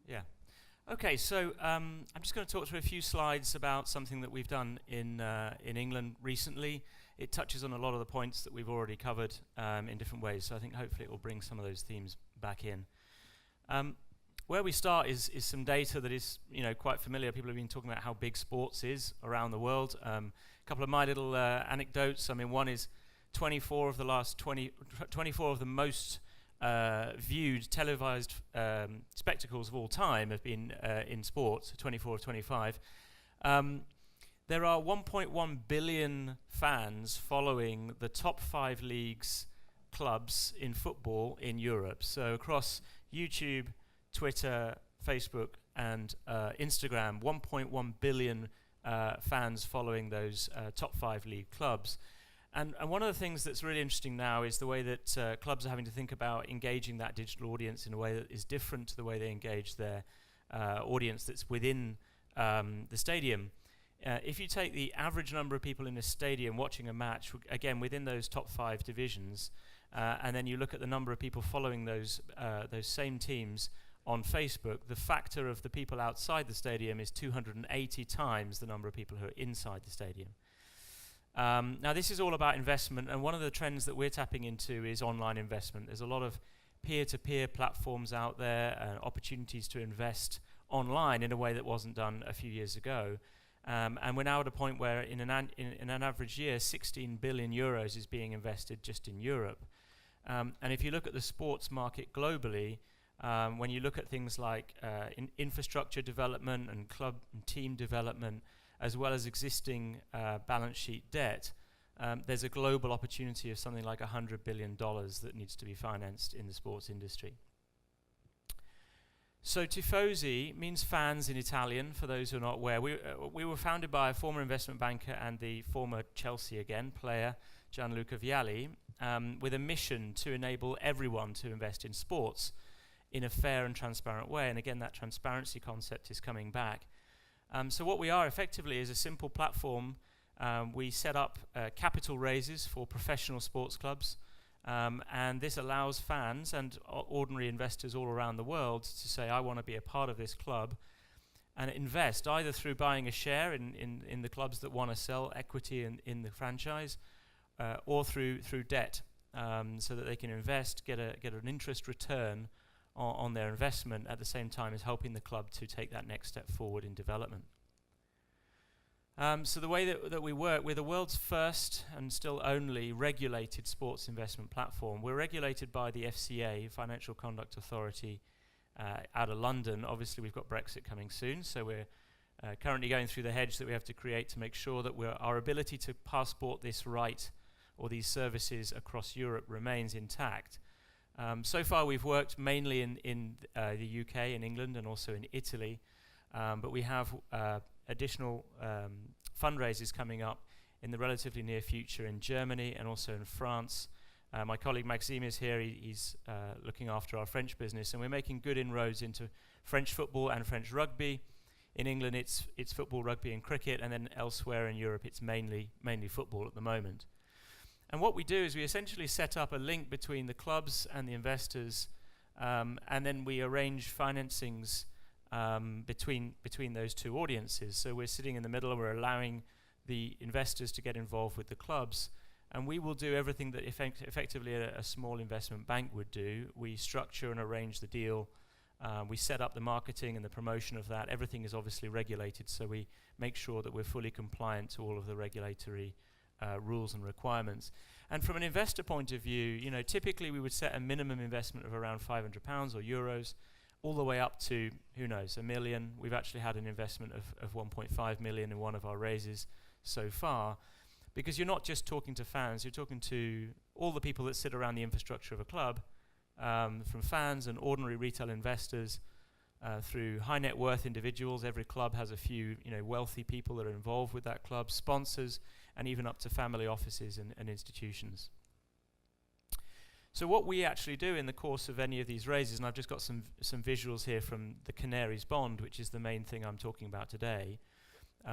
Yeah. Okay, so I'm just going to talk through a few slides about something that we've done in England recently. It touches on a lot of the points that we've already covered in different ways, so I think hopefully it will bring some of those themes back in. Where we start is some data that is quite familiar. People have been talking about how big sports is around the world. A couple of my little anecdotes. I mean, one is 24 of the most viewed televised spectacles of all time have been in sports, 24 of 25. There are 1.1 billion fans following the top 5 leagues clubs in football in Europe. So across YouTube, Twitter, Facebook and Instagram, 1.1 billion fans following those top 5 league clubs. And one of the things that's really interesting now is the way that clubs are having to think about engaging that digital audience in a way that is different to the way they engage their audience that's within the stadium. If you take the average number of people in a stadium watching a match, again within those top 5 divisions, and then you look at the number of people following those same teams on Facebook, the factor of the people outside the stadium is 280 times the number of people who are inside the stadium. Now this is all about investment, and one of the trends that we're tapping into is online investment. There's a lot of peer-to-peer platforms out there and opportunities to invest online in a way that wasn't done a few years ago. And we're now at a point where in an average year, 16 billion euros is being invested just in Europe. And if you look at the sports market globally, when you look at things like infrastructure development and club and team development, as well as existing balance sheet debt, there's a global opportunity of something like $100 billion that needs to be financed in the sports industry. So Tifosy means fans in Italian, for those who are not aware. We were founded by a former investment banker and the former Chelsea player, Gianluca Vialli, with a mission to enable everyone to invest in sports in a fair and transparent way. And again, that transparency concept is coming back. So what we are effectively is a simple platform. We set up capital raises for professional sports clubs, and this allows fans and ordinary investors all around the world to say, I want to be a part of this club, and invest either through buying a share in the clubs that want to sell equity in the franchise, or through debt, so that they can invest, get an interest return on their investment at the same time as helping the club to take that next step forward in development. So the way that we work, we're the world's first and still only regulated sports investment platform. We're regulated by the FCA, Financial Conduct Authority, out of London. Obviously we've got Brexit coming soon, so we're currently going through the hedge that we have to create to make sure that our ability to passport this right or these services across Europe remains intact. So far we've worked mainly in the UK, in England and also in Italy, but we have additional fundraisers coming up in the relatively near future in Germany and also in France. My colleague Maxime is here. He's looking after our French business, and we're making good inroads into French football and French rugby. In England it's football, rugby and cricket, and then elsewhere in Europe it's mainly football at the moment. And what we do is we essentially set up a link between the clubs and the investors, and then we arrange financings between those two audiences. So we're sitting in the middle and we're allowing the investors to get involved with the clubs, and we will do everything that effectively a small investment bank would do. We structure and arrange the deal, we set up the marketing and the promotion of that. Everything is obviously regulated, so we make sure that we're fully compliant to all of the regulatory rules and requirements. And from an investor point of view, typically we would set a minimum investment of around £500 or euros, all the way up to, who knows, £1 million. We've actually had an investment of 1.5 million in one of our raises so far, because you're not just talking to fans, you're talking to all the people that sit around the infrastructure of a club, from fans and ordinary retail investors, through high net worth individuals. Every club has a few wealthy people that are involved with that club, sponsors, and even up to family offices and institutions. So what we actually do in the course of any of these raises, and I've just got some visuals here from the Canaries bond, which is the main thing I'm talking about today,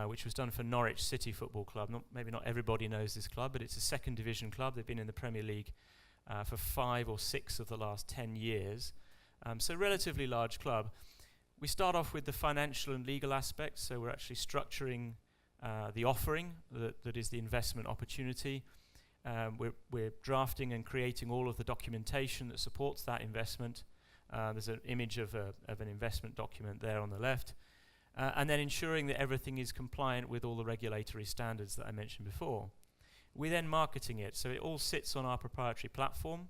which was done for Norwich City Football Club. Maybe not everybody knows this club, but it's a second division club. They've been in the Premier League for 5 or 6 of the last 10 years. So relatively large club. We start off with the financial and legal aspects, so we're actually structuring the offering that is the investment opportunity. We're drafting and creating all of the documentation that supports that investment. There's an image of an investment document there on the left. And then ensuring that everything is compliant with all the regulatory standards that I mentioned before. We're then marketing it, so it all sits on our proprietary platform.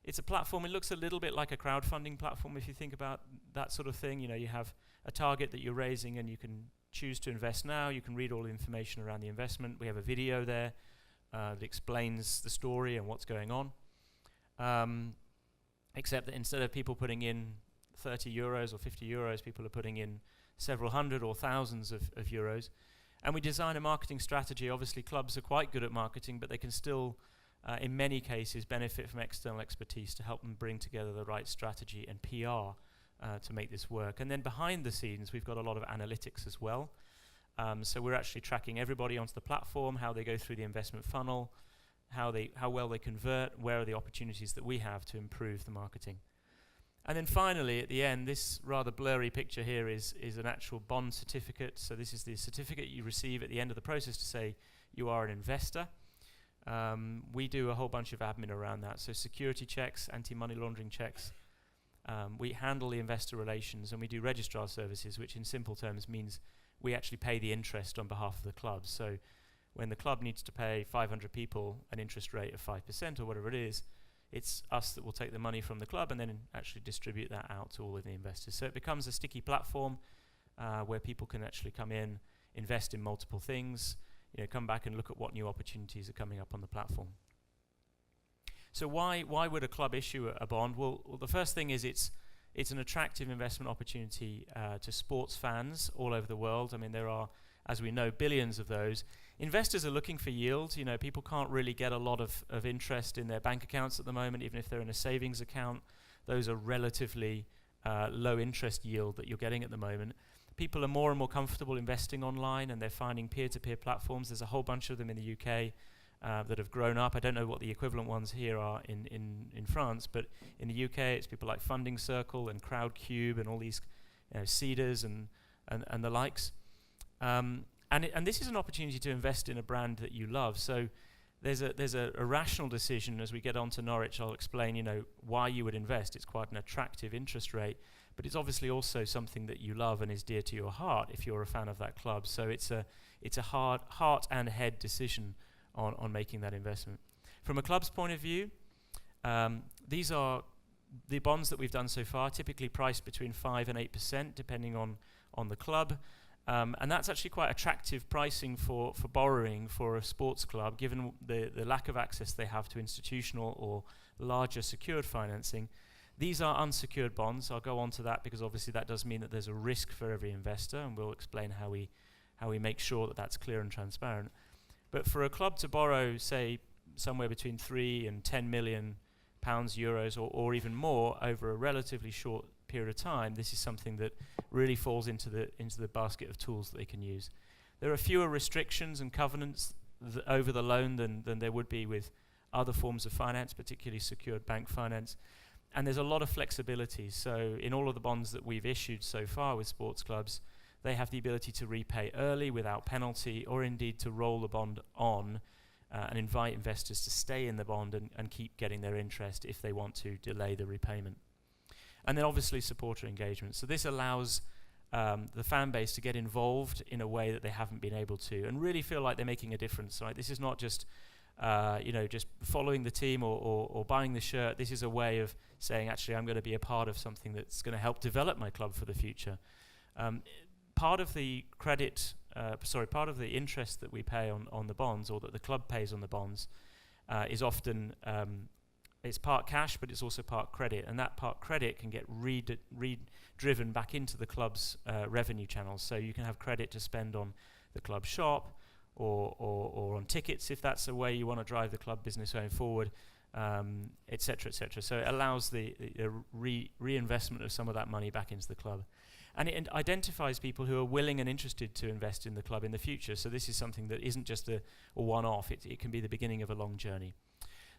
It's a platform, it looks a little bit like a crowdfunding platform if you think about that sort of thing. You know, you have a target that you're raising and you can choose to invest now. You can read all the information around the investment. We have a video there that explains the story and what's going on. Except that instead of people putting in 30 euros or 50 euros, people are putting in several hundred or thousands of euros. And we design a marketing strategy. Obviously, clubs are quite good at marketing, but they can still, in many cases, benefit from external expertise to help them bring together the right strategy and PR to make this work. And then behind the scenes, we've got a lot of analytics as well. So we're actually tracking everybody onto the platform, how they go through the investment funnel, how well they convert, where are the opportunities that we have to improve the marketing. And then finally, at the end, this rather blurry picture here is an actual bond certificate. So this is the certificate you receive at the end of the process to say you are an investor. We do a whole bunch of admin around that. So security checks, anti-money laundering checks. We handle the investor relations, and we do registrar services, which in simple terms means we actually pay the interest on behalf of the club. So when the club needs to pay 500 people an interest rate of 5% or whatever it is, it's us that will take the money from the club and then actually distribute that out to all of the investors. So it becomes a sticky platform where people can actually come in, invest in multiple things, come back and look at what new opportunities are coming up on the platform. So why would a club issue a bond? Well, the first thing is it's an attractive investment opportunity to sports fans all over the world. I mean, there are, as we know, billions of those. Investors are looking for yield. People can't really get a lot of interest in their bank accounts at the moment, even if they're in a savings account. Those are relatively low interest yield that you're getting at the moment. People are more and more comfortable investing online, and they're finding peer-to-peer platforms. There's a whole bunch of them in the UK that have grown up. I don't know what the equivalent ones here are in France, but in the UK it's people like Funding Circle and Crowdcube and all these Seeders and the likes. And this is an opportunity to invest in a brand that you love. So there's a rational decision. As we get on to Norwich, I'll explain why you would invest. It's quite an attractive interest rate, but it's obviously also something that you love and is dear to your heart if you're a fan of that club. So it's a hard heart and head decision on making that investment. From a club's point of view, these are the bonds that we've done so far, typically priced between 5 and 8%, depending on the club. And that's actually quite attractive pricing for borrowing for a sports club, given the lack of access they have to institutional or larger secured financing. These are unsecured bonds. I'll go on to that because obviously that does mean that there's a risk for every investor, and we'll explain how we make sure that that's clear and transparent. But for a club to borrow, say, somewhere between 3 and 10 million pounds, euros, or even more over a relatively short period of time, this is something that really falls into the basket of tools that they can use. There are fewer restrictions and covenants over the loan than there would be with other forms of finance, particularly secured bank finance. And there's a lot of flexibility. So in all of the bonds that we've issued so far with sports clubs, they have the ability to repay early without penalty, or indeed to roll the bond on and invite investors to stay in the bond and keep getting their interest if they want to delay the repayment. And then obviously supporter engagement. So this allows the fan base to get involved in a way that they haven't been able to, and really feel like they're making a difference. Right? This is not just just following the team or buying the shirt. This is a way of saying, actually, I'm going to be a part of something that's going to help develop my club for the future. Part of the part of the interest that we pay on the bonds, or that the club pays on the bonds, is often it's part cash, but it's also part credit, and that part credit can get driven back into the club's revenue channels. So you can have credit to spend on the club shop, or on tickets if that's a way you want to drive the club business going forward, etc., etc. So it allows the reinvestment of some of that money back into the club. And it identifies people who are willing and interested to invest in the club in the future. So this is something that isn't just a one-off. It can be the beginning of a long journey.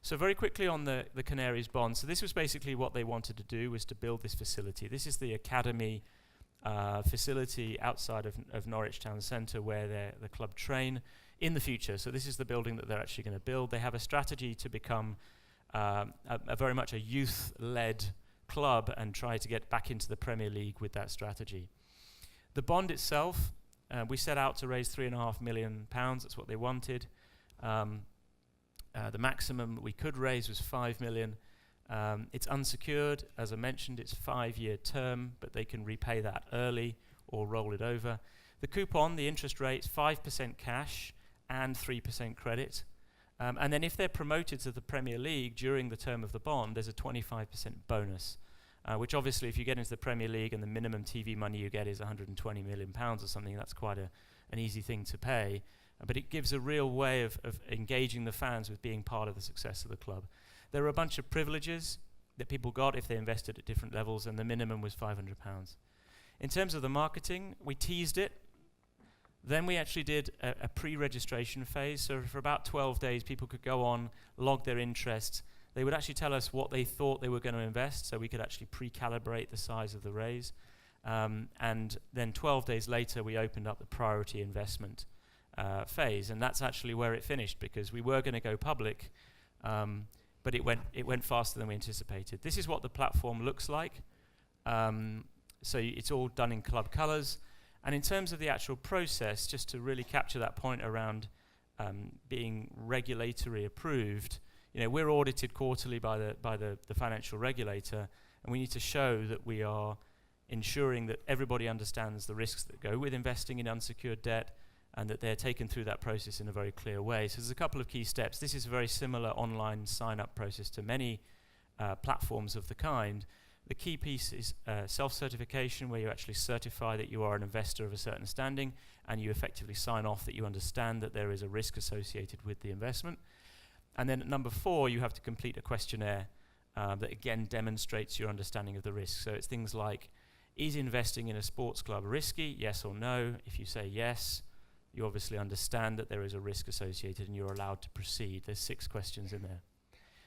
So very quickly on the Canaries bond. So this was basically what they wanted to do, was to build this facility. This is the academy facility outside of Norwich Town Centre where the club train in the future. So this is the building that they're actually going to build. They have a strategy to become a very much a youth-led club and try to get back into the Premier League with that strategy. The bond itself, we set out to raise £3.5 million. That's what they wanted. The maximum we could raise was 5 million. It's unsecured, as I mentioned. It's a 5-year term, but they can repay that early or roll it over. The coupon, the interest rate, 5% cash and 3% credit. And then if they're promoted to the Premier League during the term of the bond, there's a 25% bonus, which obviously if you get into the Premier League and the minimum TV money you get is £120 million or something, that's quite an easy thing to pay. But it gives a real way of engaging the fans with being part of the success of the club. There are a bunch of privileges that people got if they invested at different levels, and the minimum was £500. In terms of the marketing, we teased it. Then we actually did a pre-registration phase. So for about 12 days, people could go on, log their interest. They would actually tell us what they thought they were going to invest, so we could actually pre-calibrate the size of the raise. And then 12 days later, we opened up the priority investment phase, and that's actually where it finished, because we were going to go public, but it went faster than we anticipated. This is what the platform looks like. So it's all done in club colours. And in terms of the actual process, just to really capture that point around being regulatory approved, we're audited quarterly by the financial regulator, and we need to show that we are ensuring that everybody understands the risks that go with investing in unsecured debt, and that they're taken through that process in a very clear way. So there's a couple of key steps. This is a very similar online sign-up process to many platforms of the kind. The key piece is self-certification, where you actually certify that you are an investor of a certain standing, and you effectively sign off that you understand that there is a risk associated with the investment. And then at number 4, you have to complete a questionnaire that again demonstrates your understanding of the risk. So it's things like, is investing in a sports club risky? Yes or no? If you say yes, you obviously understand that there is a risk associated and you're allowed to proceed. There's 6 questions in there.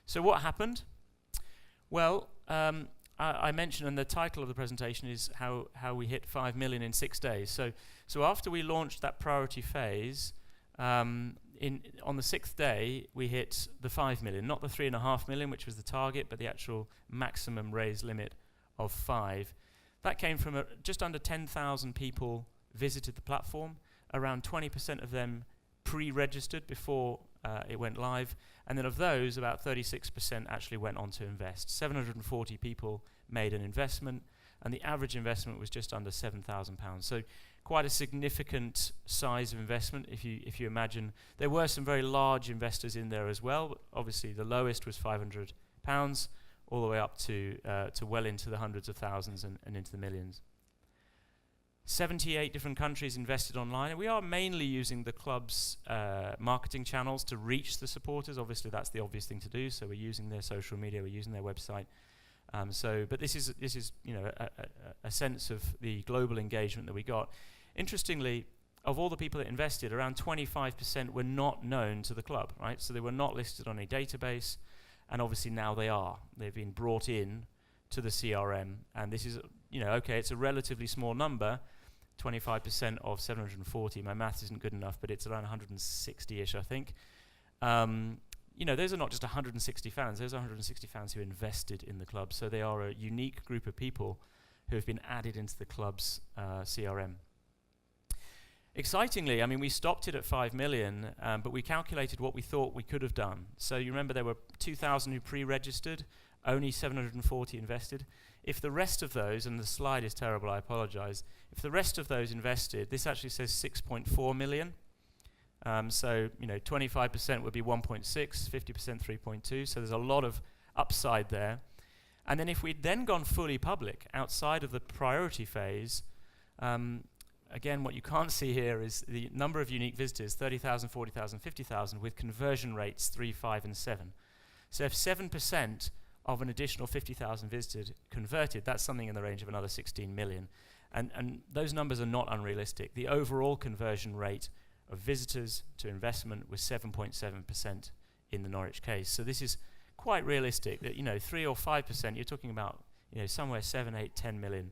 So what happened? Well, I mentioned, and the title of the presentation is how we hit 5 million in 6 days. So after we launched that priority phase, on the 6th day, we hit the 5 million, not the 3.5 million, which was the target, but the actual maximum raise limit of 5. That came from just under 10,000 people visited the platform. Around 20% of them pre-registered before it went live, and then of those, about 36% actually went on to invest. 740 people made an investment, and the average investment was just under £7,000. So quite a significant size of investment, if you imagine. There were some very large investors in there as well, but obviously the lowest was £500, all the way up to well into the hundreds of thousands and into the millions. 78 different countries invested online, and we are mainly using the club's marketing channels to reach the supporters. Obviously, that's the obvious thing to do. So we're using their social media, we're using their website. But this is a sense of the global engagement that we got. Interestingly, of all the people that invested, around 25% were not known to the club, right? So they were not listed on a database, and obviously now they are. They've been brought in to the CRM, and this is, okay, it's a relatively small number. 25% of 740, my math isn't good enough, but it's around 160-ish, I think. Those are not just 160 fans, those are 160 fans who invested in the club, so they are a unique group of people who have been added into the club's CRM. Excitingly, we stopped it at 5 million, but we calculated what we thought we could have done. So you remember there were 2,000 who pre-registered, only 740 invested. If the rest of those, and the slide is terrible, I apologize, if the rest of those invested, this actually says 6.4 million. So 25% would be 1.6, 50% 3.2, so there's a lot of upside there. And then if we'd then gone fully public outside of the priority phase, again, what you can't see here is the number of unique visitors, 30,000, 40,000, 50,000, with conversion rates 3, 5, and 7. So if 7% of an additional 50,000 visitors converted, that's something in the range of another 16 million. And those numbers are not unrealistic. The overall conversion rate of visitors to investment was 7.7% in the Norwich case. So this is quite realistic that, 3 or 5%, you're talking about, somewhere 7, 8, 10 million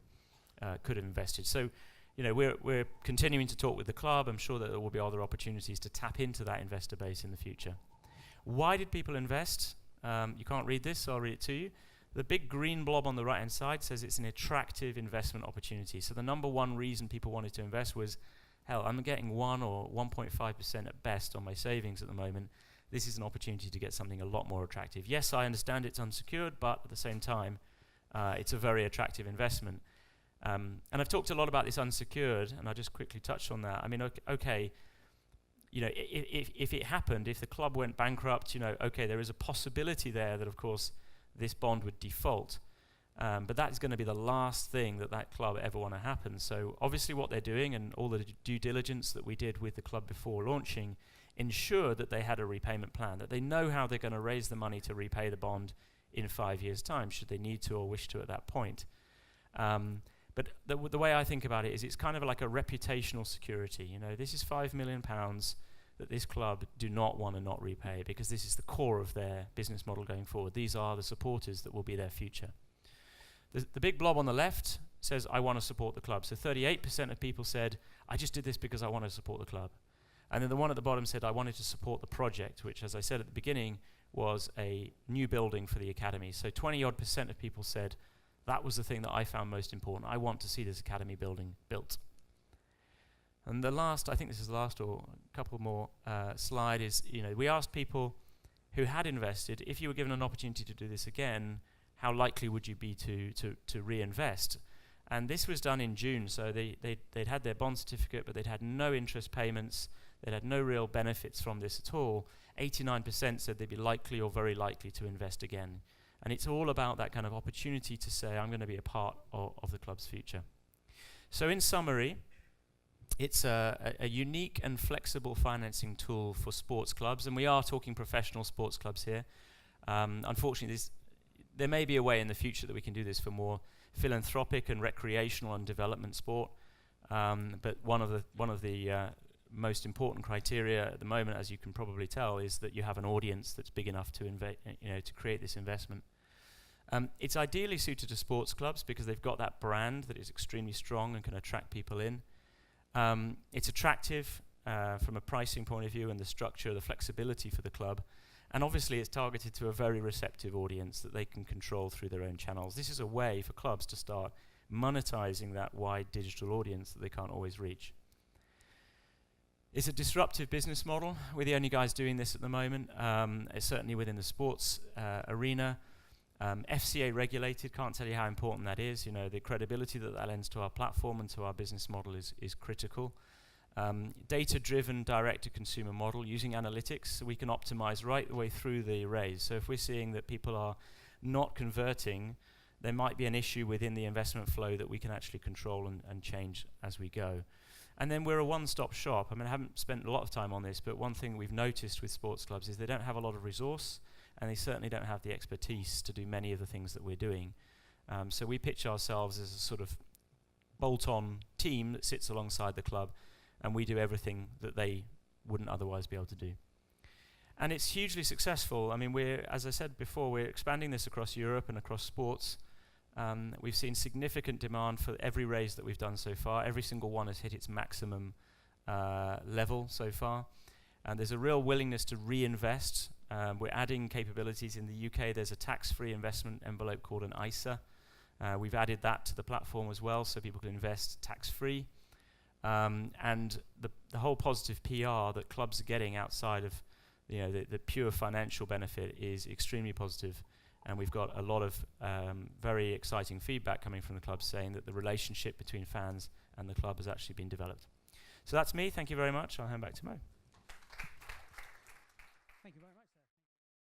could have invested. So, we're continuing to talk with the club. I'm sure that there will be other opportunities to tap into that investor base in the future. Why did people invest? You can't read this, so I'll read it to you. The big green blob on the right-hand side says it's an attractive investment opportunity. So the number one reason people wanted to invest was, hell, I'm getting 1 or 1.5% at best on my savings at the moment. This is an opportunity to get something a lot more attractive. Yes, I understand it's unsecured, but at the same time, it's a very attractive investment. And I've talked a lot about this unsecured, and I'll just quickly touch on that. I mean, okay, if it happened, if the club went bankrupt, okay, there is a possibility there that, of course, this bond would default. But that is going to be the last thing that club ever want to happen. So obviously what they're doing, and all the due diligence that we did with the club before launching, ensured that they had a repayment plan, that they know how they're going to raise the money to repay the bond in 5 years' time, should they need to or wish to at that point. But the way I think about it is it's kind of like a reputational security. This is £5 million that this club do not want to not repay, because this is the core of their business model going forward. These are the supporters that will be their future. The big blob on the left says, I want to support the club. So 38% of people said, I just did this because I want to support the club. And then the one at the bottom said, I wanted to support the project, which, as I said at the beginning, was a new building for the academy. So 20-odd% of people said, that was the thing that I found most important. I want to see this academy building built. And the last, I think this is the last or a couple more slide, is, we asked people who had invested, if you were given an opportunity to do this again, how likely would you be to reinvest? And this was done in June, so they'd had their bond certificate, but they'd had no interest payments, they'd had no real benefits from this at all. 89% said they'd be likely or very likely to invest again. And it's all about that kind of opportunity to say, I'm going to be a part of the club's future. So in summary, it's a unique and flexible financing tool for sports clubs, and we are talking professional sports clubs here. Unfortunately, there may be a way in the future that we can do this for more philanthropic and recreational and development sport. But one of the most important criteria at the moment, as you can probably tell, is that you have an audience that's big enough to to create this investment. It's ideally suited to sports clubs because they've got that brand that is extremely strong and can attract people in. It's attractive from a pricing point of view, and the structure, the flexibility for the club. And obviously it's targeted to a very receptive audience that they can control through their own channels. This is a way for clubs to start monetizing that wide digital audience that they can't always reach. It's a disruptive business model. We're the only guys doing this at the moment. It's certainly within the sports arena. FCA regulated, can't tell you how important that is. The credibility that lends to our platform and to our business model is critical. Data-driven direct-to-consumer model using analytics, so we can optimize right the way through the raise. So if we're seeing that people are not converting, there might be an issue within the investment flow that we can actually control and change as we go. And then we're a one-stop shop. I haven't spent a lot of time on this, but one thing we've noticed with sports clubs is they don't have a lot of resource, and they certainly don't have the expertise to do many of the things that we're doing. So we pitch ourselves as a sort of bolt-on team that sits alongside the club, and we do everything that they wouldn't otherwise be able to do. And it's hugely successful. As I said before, we're expanding this across Europe and across sports. We've seen significant demand for every raise that we've done so far. Every single one has hit its maximum level so far. And there's a real willingness to reinvest. We're adding capabilities in the UK. There's a tax-free investment envelope called an ISA. We've added that to the platform as well, so people can invest tax-free. And the whole positive PR that clubs are getting outside of the pure financial benefit is extremely positive. And we've got a lot of very exciting feedback coming from the club saying that the relationship between fans and the club has actually been developed. So that's me. Thank you very much. I'll hand back to Mo.